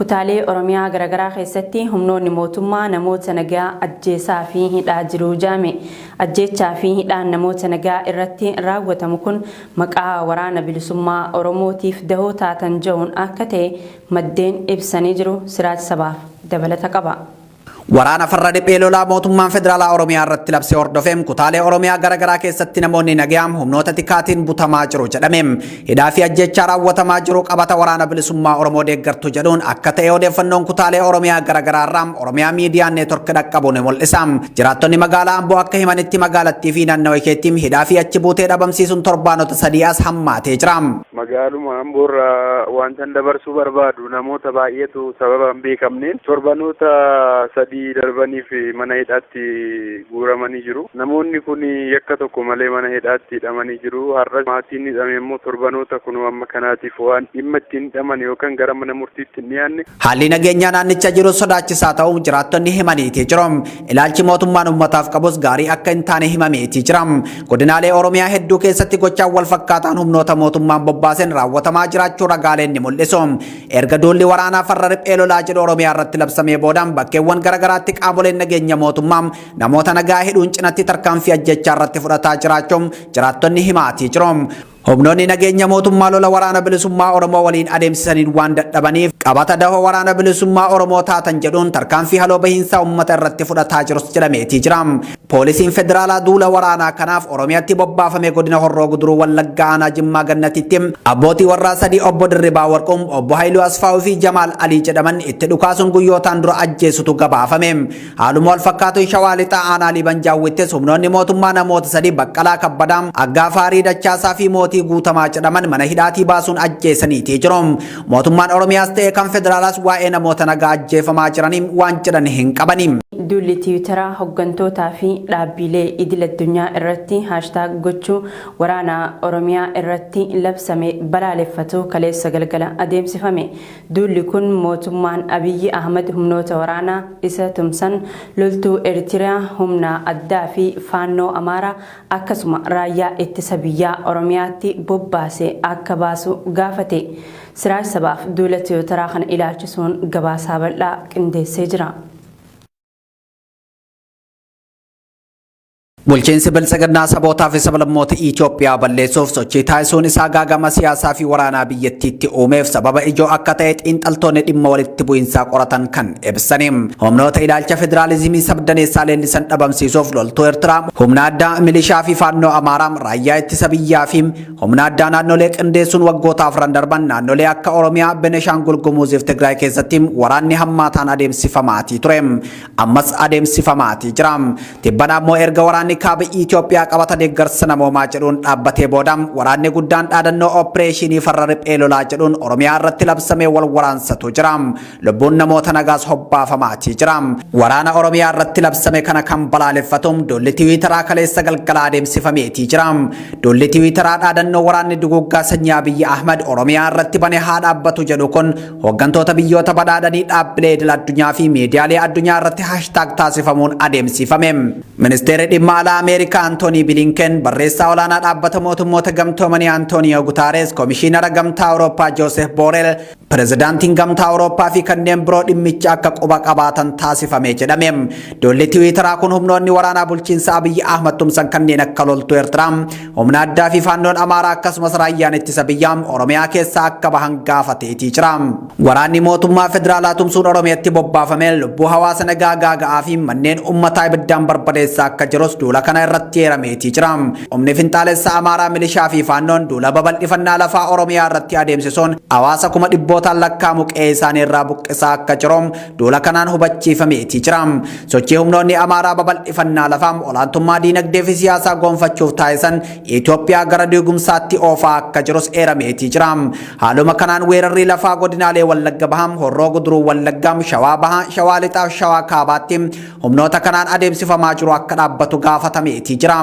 kutaalee Oromiyaa garagaraa keessatti humnoonni mootummaa namoota nagaa ajjeesaa fi hidhaa jiru jaame. Ajjeechaa fi hidhaan namoota nagaa irratti raawwatamu kun maqaa waraana bilisummaa Oromootiif dahoo taatan jedhuun akka ta'e maddeen ibsanii jiru. Siraaj Sabaaf dabalata qaba. Waraana farra dhiphee lolaa mootummaan federaalaa Oromiyaa irratti labsee hordofeem kutaalee Oromiyaa garagaraa keessatti namoonni nagayaam humnoota tikaatiin butamaa jiru jedhameem hidhaa fi ajjechaa raawwatamaa jiru qabata waraana bilisummaa Oromoo deeggartu jedhuun akka ta'e odeeffannoon kutaalee Oromiyaa garagaraa irraa Oromiyaa miidiyaa neetwork dhaqqabu ni mul'isa. Jiraattonni magaalaa Amboo akka himanitti magaalattii fi naannoo isheettiin hidhaa fi achi buutee dhabamsiisuun torbaanota sadii as hammaatee jira. Magaaluma Amboorraa wantan dabarsuu barbaadu namoota baay'eetu sababa hin beekamneen torbanoota sadii darbanii fi mana hidhaatti guuramanii jiru. Namoonni kun yakka tokko malee mana hidhaatti hidhamanii jiru. Har'a maatiin hidhame immoo torbanoota kun amma kanaatiif waan dhimma ittiin hidhaman yookaan gara mana murtiitti hin dhiyaanne. Haalli nageenyaa naannicha jiru sodaachisaa ta'uu jiraattonni himaniiti jiru. Ilaalchi mootummaan uummataaf qabus gaarii akka hin taane himameeti jira. Godinaalee Oromiyaa hedduu keessatti gochaan wal fakkaataan humnoota mootummaan bobbaasen raawwatamaa jiraachuu ragaaleen ni mul'isu. Erga duulli waraanaa farra riphee lolaa jedhu Oromiyaa irratti labsamee boodaan bakkeewwan garaagaraatti qaamoleen nageenya mootummaa namoota nagaa hidhuun cinatti tarkaanfii ajjechaa irratti fudhataa jiraachuun jiraattonni himaatii jiru. Humnoonni nageenya mootummaa lola waraana bilisummaa Oromoo waliin adeemsisaniin waan dadhabaniif qabata dahoo waraana bilisummaa Oromoo taatan jedhuun tarkaanfii haloo bahiinsaa uummata irratti fudhataa jirus jedhameetii jira. Poolisiin federaalaa duula waraanaa kanaaf Oromiyaatti bobbaafame godina Horroo Guduruu Wallagga aanaa Jimmaa Gannatitti abbootii warraa sadii obbo Dirribaa Warqum, obbo Haayiluu Asfaa'uu fi Jamaal Alii jedhaman itti dhukaasuun guyyootaan dura ajjeesutu gabaafame. Haaluma wal fakkaatu Shawaa Lixaa aanaa Liiban Jaawwittis humnoonni mootummaa namoota sadii Baqqalaa Kabbadaa, Aggaa Faarii Dachaasaa fi Mootii Guutamaa jedhaman mana hidhaatii baasuun ajjeesaniitii jiru. Mootummaan Oromiyaas ta'e kan federaalaas waa'ee namoota nagaa ajjeefamaa jiranii waan jedhan hin qabani. Duulli Tiwiitaraa hoggantootaa fi dhaabbilee idil addunyaa irratti haashtaag gochuu waraana Oromiyaa irratti labsame balaaleffatu kaleessa galgala adeemsifame. Duulli kun mootummaan Abiyyi Ahmad humnoota waraanaa isa tumsan loltuu Eertiriyaa humna addaa fi faannoo Amaaraa akkasuma raayyaa ittisa biyyaa Oromiyaatti bobbaase akka baasu gaafate. Siraaj Sabaaf duula Tiwiitaraa kana ilaalchisuun gabaasaa bal'aa qindeessee jira. Bulchiinsi bilchaginaa sabootaa fi sablammoota Itoophiyaa balleessuuf sochii taasisuun isaa gaagama siyaasaa fi waraanaa biyyattiitti uumeef sababa ijoo akka ta'e xiinxaltoonni dhimma walitti bu'iinsaa qoratan kan ibsani. Humnoota ilaalcha federaalizimii sabdaneessaa leellisan dhabamsiisuuf loltuu Eertiraa, humna addaa milishaa fi faannoo Amaaraa, raayyaa ittisa biyyaa fi humna addaa naannolee qindeessuun waggoota afran darban naannolee akka Oromiyaa, Beneshaangul Gumuuzii fi Tigraay keessatti waraanni hammaataan adeemsifamaatii ture. Ammas adeemsifamaatii jira. Tibbana immoo erga waraanni kaaba Itoophiyaa qabata deeggarsa namoomaa jedhuun dhaabbatee booda waraanni guddaan dhaadannoo opereeshinii farra riphee lolaa jedhuun Oromiyaa irratti labsamee wal waraansatu jira. Lubbuun namoota nagaas hobbaafamaatii jira. Waraana Oromiyaa irratti labsame kana kan balaaleffatu duulli Tiwiitaraa kaleessa galgala adeemsifameetii jira. Duulli Tiwiitaraa dhaadannoo waraanni duguggaa sanyii Abiyyi Ahmad Oromiyaa irratti bane haa dhaabbatu jedhu kun hooggantoota biyyoota badhaadhanii dhaabbilee idil addunyaa fi miidiyaalee addunyaa irratti haashtaag taasifamuun adeemsifame. Ministeerri dhimma Ameerikaa Antoonii Bilinken, barreessaa olaanaa dhaabbata mootummoota gamtoomanii Antooniyo Gutaares, Komishiinara Gamtaa Awurooppaa Joosef Boorel, Pirezidaantiin Gamtaa Awurooppaa fi kanneen biroo dhimmicha akka quba qabaatan taasifame jedhame. Duulli Tiwiitaraa kun humnoonni waraanaa bulchiinsa Abiyyi Ahmad tumsan kanneen akka loltuu Eertiraa, humna addaa fi faannoon Amaaraa akkasumas raayyaan ittisa biyyaa Oromiyaa keessaa akka bahan gaafateetii jira. Waraanni mootummaa federaalaa tumsuun Oromiyaatti bobbaafame lubbuu hawaasa nagaa gaaga'aa fi manneen uummataa ibiddaan barbadeessaa akka jirus duula kana irratti heerameetii jira. Humni finxaalessa Amaaraa milishaa fi faannoon duula babal'ifannaa lafaa Oromiyaa irratti adeemsisuun hawaasa kuma dhibbootaan lakkaa'amu qe'ee isaanii irraa buqqisaa akka jiru duula kanaan hubachiifameetii jira. Sochii humnoonni Amaaraa babal'ifannaa lafaa olaantummaa diinagdee fi siyaasaa goonfachuuf taasisan Itoophiyaa gara diigumsaatti oofaa akka jirus heerameetii jira. Haaluma kanaan weerarri lafaa godinaalee Wallagga Bahaa, Horroo Guduruu Wallaggaa, Shawaa Bahaa, Shawaa Lixaa fi Shawaa Kaabaatti humnoota kanaan adeemsifamaa jiru akka dhaabbatu gaafatameetii jira.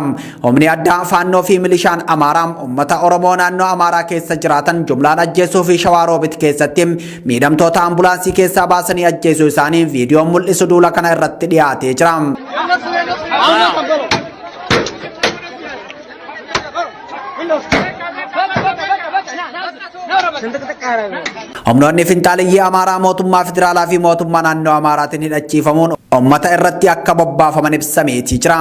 Humni addaa faannoo fi milishaan Amaaraa uummata Oromoo naannoo Amaaraa keessa jiraatan jumlaan ajjeesuu fi Shawaa Roobit keessatti miidhamtoota ambulaansii keessaa baasanii ajjeesuu isaanii viidiyoon mul'isu duula kana irratti dhiyaatee jira. Humnoonni finxaaliyyii Amaaraa mootummaa federaalaa fi mootummaa naannoo Amaaraatiin hidhachiifamuun uummata irratti akka bobbaafaman ibsameetii jira.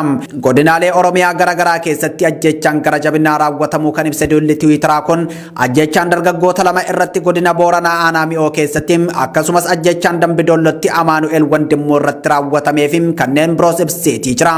Godinaalee Oromiyaa garaagaraa keessatti ajjechaan gara jabinaa raawwatamuu kan ibse duulli Tiwiitaraa kun ajjechaan dargaggoota lama irratti godina Booranaa Aanaa Mi'oo keessatti akkasumas ajjechaan Dambidoollotti Amaanu'eel Wandimmoo irratti raawwatamee fi kanneen biroos ibseetii jira.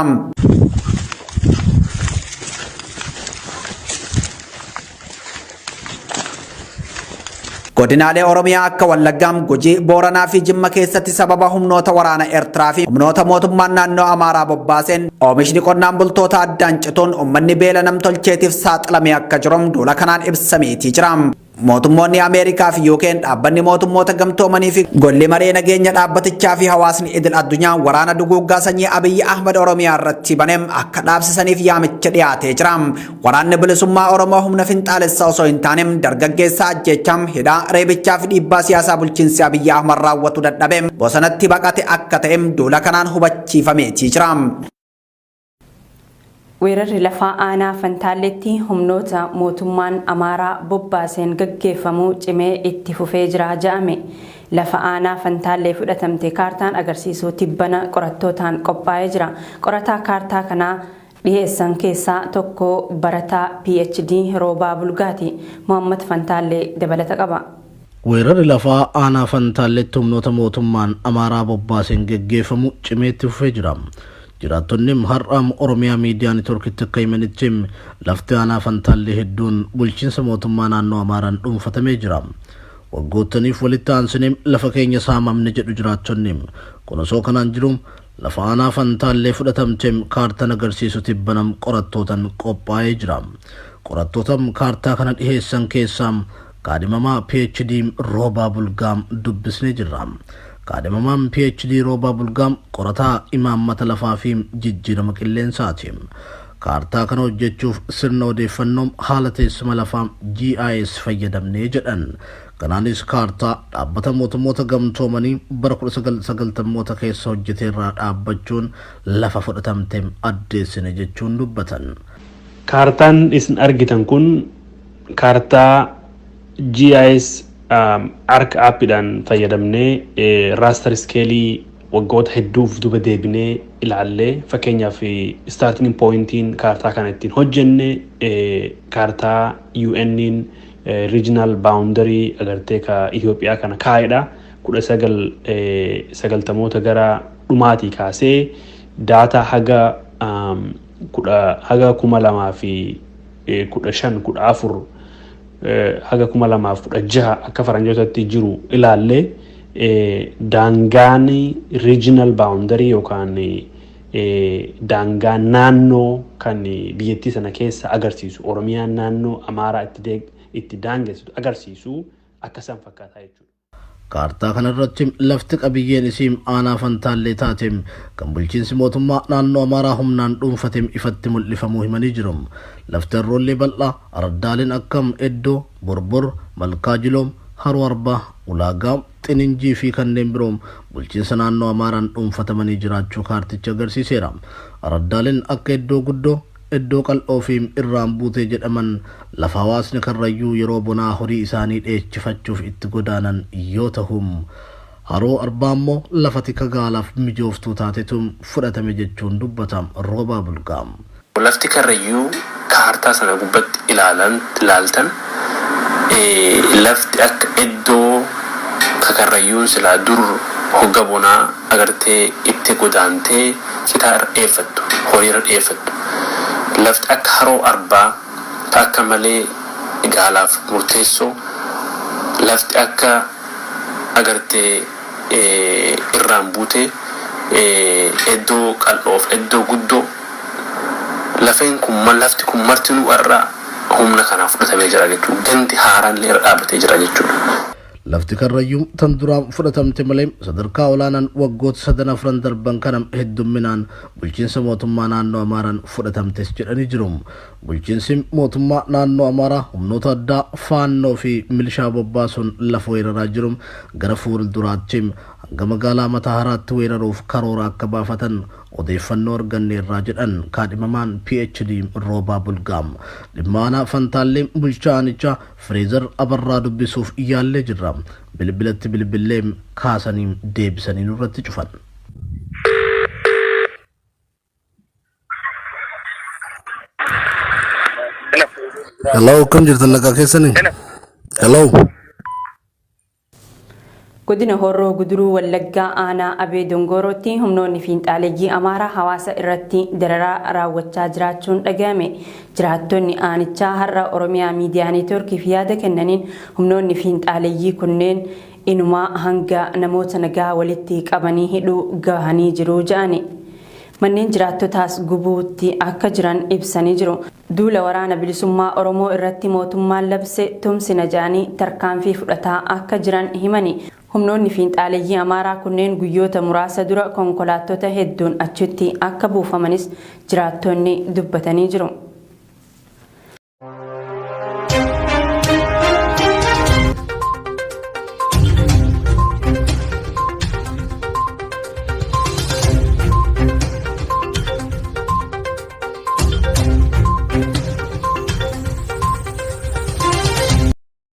Godinaalee Oromiyaa akka Wallaggaa, Gujii, Booranaa fi Jimma keessatti sababa humnoota waraana Eertiraa fi humnoota mootummaan naannoo Amaaraa bobbaaseen oomishni qonnaan bultoota addaan cituun uummanni beela namtolcheetiif saaxilamee akka jiru duula kanaan ibsameetii jira. Mootummoonni Ameerikaa fi Yuukeen dhaabbanni mootummoota gamtoomanii fi golli maree nageenya dhaabbatichaa fi hawaasni idil addunyaa waraana duguuggaa sanyii Abiyyi Ahmad Oromiyaa irratti baneem akka dhaabsisaniif yaamicha dhiyaatee jira. Waraanni bilisummaa Oromoo humna finxaalessaa osoo hin taanem dargaggeessa ajjeecham hidhaa reebichaa fi dhiibbaa siyaasaa bulchiinsi Abiyyi Ahmad raawwatu dadhabeem bosonatti baqate akka ta'em duula kanaan hubachiifameetii jira. Weerarri lafaa aanaa Fantaalletti humnoota mootummaan Amaaraa bobbaaseen gaggeeffamuu cimee itti fufee jira jedhame. Lafa aanaa Fantaallee fudhatamte kaartaan agarsiisuu tibbana qorattootaan qophaa'ee jira. Qorataa kaartaa kanaa dhiyeessan keessaa tokko barataa PhD Roobaa Bulgaati. Muhammad Fantaallee dabalata qaba. Weerarri lafaa aanaa Fantaalletti humnoota mootummaan Amaaraa bobbaaseen gaggeeffamuu cimee itti fufee jira. Jiraattonni har'aam Oromiyaa miidiyaa neetworkitti akka himanitti lafti aanaa Fantaallee hedduun bulchiinsa mootummaa naannoo Amaaraan dhuunfatamee jira. Waggootaniif walitti aansinee lafa keenya saamamne jedhu jiraattonni. Kun osoo kanaan jiru lafa aanaa Fantaallee fudhatamte kaartaan agarsiisu tibbanam qorattootaan qophaa'ee jira. Qorattootaan kaartaa kana dhiheessan keessaa kaadhimamaa PhD Roobaa Bulgaam dubbisnee jirra. Kaadhimamaan PhD Roobaa Bulgaam qorataa imaammata lafaa fi jijjiirama qilleensaati. Kaartaa kana hojjechuuf sirna odeeffannoo haala teessuma lafaa GIS fayyadamnee jedhan. Kanaanis kaartaa dhaabbata mootummoota gamtoomanii bara 1990moota keessa hojjeteerraa dhaabbachuun lafa fudhatamte addeessine jechuun dubbatan. Kaartaan isin argitan kun kaartaa GIS arka aappiidhaan fayyadamnee raaster iskeelii waggoota hedduuf duba deebinee ilaallee fakkeenyaaf starting pointiin kaartaa kana ittiin hojjenne kaartaa UN'n regional boundary agartee ka Itoophiyaa kana kaa'edha 1990moota gara dhumaatii kaasee daataa haga 2015 haga 2016 akka faranjootatti jiru ilaalle daangaan regional boundary yookaan daangaa naannoo kan biyyattii sana keessa agarsiisu Oromiyaan naannoo Amaaraa itti daangessitu agarsiisu akka san fakkaataa jechuudha. Kaartaa kanarratti lafti qabiyyeen isii aanaa Fantaallee taate kan bulchiinsi mootummaa naannoo Amaaraa humnaan dhuunfate ifatti mul'ifamuu himanii jiru. Lafti harroollee bal'aa araddaaleen akkam Eddoo, Borbor, Malkaa Jiloom, Haroo Arbaa, Ulaagaa, Xininjii fi kanneen biroo bulchiinsa naannoo Amaaraan dhuunfatamanii jiraachuu kaartichi agarsiiseera. Araddaaleen akka Eddoo Guddoo, Eddoo Qal'oo fi irraan buutee jedhaman lafa hawaasni karrayyuu yeroo bonaa horii isaanii dheechifachuuf itti godaanan yoo ta'u Haroo Arbaa immoo lafa tika gaalaaf mijooftuu taatetu fudhatame jechuun dubbata Roobaa Bulgaam. Lafti karrayyuu kaartaa sana gubbatti ilaaltan lafti akka Eddoo kakarrayyuun silaa dur hogga bonaa agartee itti godaantee citaa dheeffattu horii irra dheeffattu. Lafti akka Haroo Arbaa akka malee gaalaaf murteessoo lafti akka agartee irraan buutee Eddoo Qal'oof Eddoo Guddoo lafeen kun lafti kun martinuu irraa humna kanaaf fudhatamee jira jechuudha. Ganti haaraan illee irra dhaabbatee jira jechuudha. Lafti karrayyuu tan duraan fudhatamte malee sadarkaa olaanaan waggoota 7 darban kana heddumminaan bulchiinsa mootummaa naannoo Amaaraan fudhatamtes jedhanii jiru. Bulchiinsi mootummaa naannoo Amaaraa humnoota addaa faannoo fi milishaa bobbaasuun lafa weeraraa jiru gara fuulduraatti hanga magaalaa Mataa Haraatti weeraruuf karoora akka baafatan odeeffannoo arganneerraa jedhan kaadhimamaan PhD Roobaa Bulgaam. Dhimma Fantaallee bulchaa Fireezer Abarraa dubbisuuf yaallee jirra. Bilbilatti bilbilee kaasanii deebisanii nurratti cufan. Hello, kam jirtan nagaa keessanii? Hello. Godina Horroo Guduruu Wallaggaa aanaa Abee Dongorootti humnoonni fiinxaaleeyyii Amaaraa hawaasa irratti dararaa raawwachaa jiraachuun dhagahame. Jiraattonni aanichaa har'a Oromiyaa Miidiyaa Neetwoorkiif yaada kennaniin humnoonni fiinxaaleeyyii kunneen inumaa hanga namoota nagaa walitti qabanii hidhuu gahanii jiru jedhani. Manneen jiraattotaas gubuutti akka jiran ibsanii jiru. Duula waraana bilisummaa Oromoo irratti mootummaan labse tumsina jedhanii tarkaanfii fudhataa akka jiran himani. Humnoonni fiinxaaleeyyii Amaaraa kunneen guyyoota muraasa dura konkolaattota hedduun achitti akka buufamanis jiraattonni dubbatanii jiru.